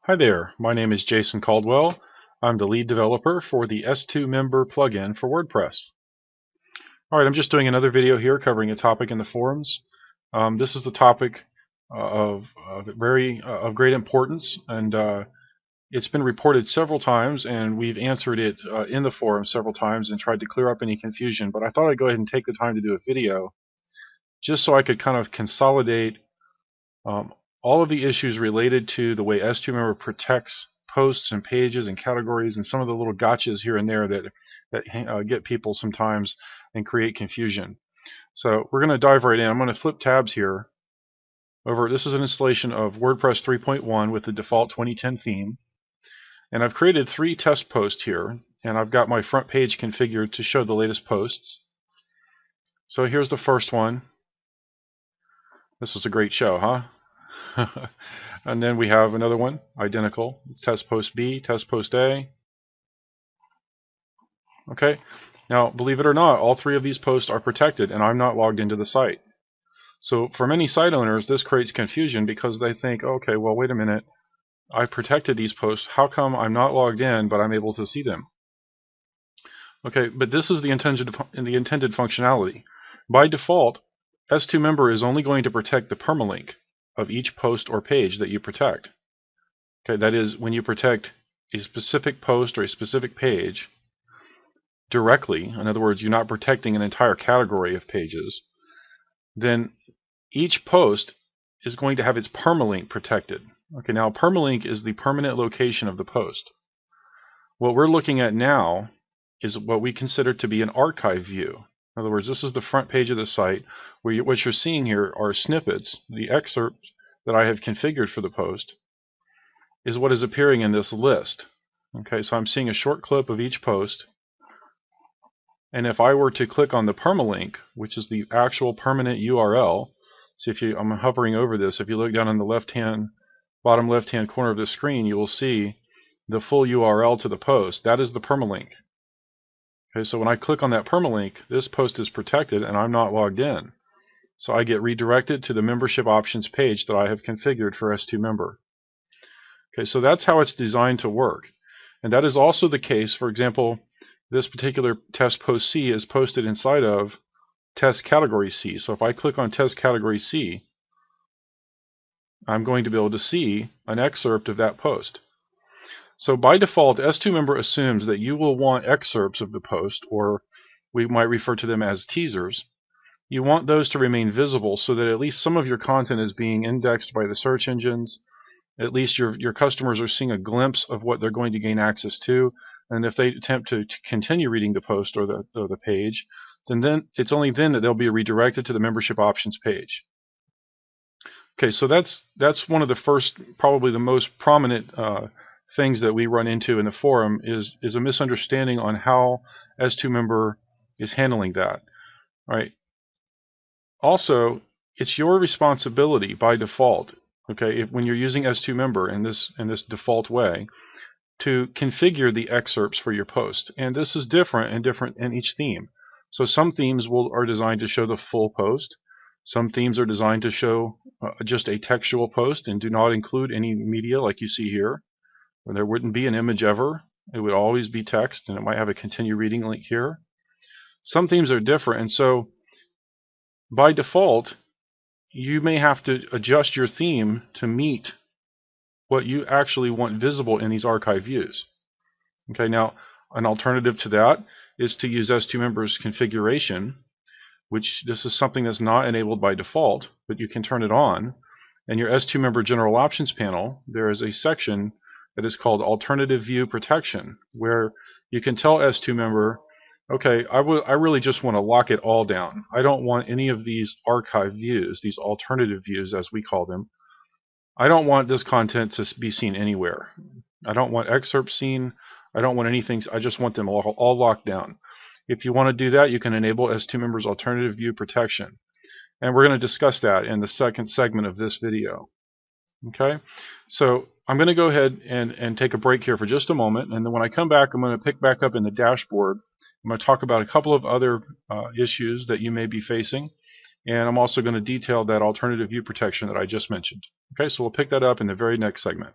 Hi there, my name is Jason Caldwell. I'm the lead developer for the s2Member plugin for WordPress. Alright, I'm just doing another video here covering a topic in the forums. This is a topic of great importance, and it's been reported several times, and we've answered it in the forum several times and tried to clear up any confusion. But I thought I'd go ahead and take the time to do a video just so I could kind of consolidate um, all of the issues related to the way s2Member protects posts and pages and categories and some of the little gotchas here and there that get people sometimes and create confusion. So we're going to dive right in. I'm going to flip tabs here. This is an installation of WordPress 3.1 with the default 2010 theme. And I've created 3 test posts here, and I've got my front page configured to show the latest posts. So here's the first one. This was a great show, huh? And then we have another one, identical. Test post B, test post A. Okay. Now, believe it or not, all 3 of these posts are protected, and I'm not logged into the site. So for many site owners, this creates confusion because they think, okay, well, wait a minute. I protected these posts. How come I'm not logged in, but I'm able to see them? Okay, but this is the intended functionality. By default, s2Member is only going to protect the permalink of each post or page that you protect. Okay, that is, when you protect a specific post or a specific page directly, in other words, you're not protecting an entire category of pages, then each post is going to have its permalink protected. Okay, now permalink is the permanent location of the post. What we're looking at now is what we consider to be an archive view. In other words, this is the front page of the site where what you're seeing here are snippets. The excerpt that I have configured for the post is what is appearing in this list. Okay, so I'm seeing a short clip of each post, and if I were to click on the permalink, which is the actual permanent URL, so I'm hovering over this, if you look down on the bottom left-hand corner of the screen, you will see the full URL to the post. That is the permalink. Okay, so when I click on that permalink, this post is protected and I'm not logged in. So I get redirected to the membership options page that I have configured for s2Member. Okay, so that's how it's designed to work. And that is also the case, for example, this particular test post C is posted inside of test category C. So if I click on test category C, I'm going to be able to see an excerpt of that post. So by default, s2Member assumes that you will want excerpts of the post, or we might refer to them as teasers. You want those to remain visible so that at least some of your content is being indexed by the search engines. At least your customers are seeing a glimpse of what they're going to gain access to. And if they attempt to continue reading the post or the page, then it's only then that they'll be redirected to the membership options page. Okay, so that's one of the first, probably the most prominent things that we run into in the forum is a misunderstanding on how s2Member is handling that. All right. Also, it's your responsibility by default, okay, when you're using s2Member in this default way, to configure the excerpts for your post. And this is different in each theme. So some themes are designed to show the full post. Some themes are designed to show just a textual post and do not include any media like you see here. Where there wouldn't be an image ever. It would always be text, and it might have a continue reading link here. Some themes are different, and so by default, you may have to adjust your theme to meet what you actually want visible in these archive views. Okay, now an alternative to that is to use s2Member's configuration, which this is something that's not enabled by default, but you can turn it on. In your s2Member General Options panel, there is a section that is called Alternative View Protection, where you can tell s2Member, okay, I really just want to lock it all down. I don't want any of these archive views, these alternative views as we call them. I don't want this content to be seen anywhere. I don't want excerpts seen. I don't want anything. I just want them all locked down. If you want to do that, you can enable s2Member's Alternative View Protection. And we're going to discuss that in the second segment of this video. Okay, so I'm going to go ahead and take a break here for just a moment, and then when I come back, I'm going to pick back up in the dashboard. I'm going to talk about a couple of other issues that you may be facing, and I'm also going to detail that alternative view protection that I just mentioned. Okay, so we'll pick that up in the very next segment.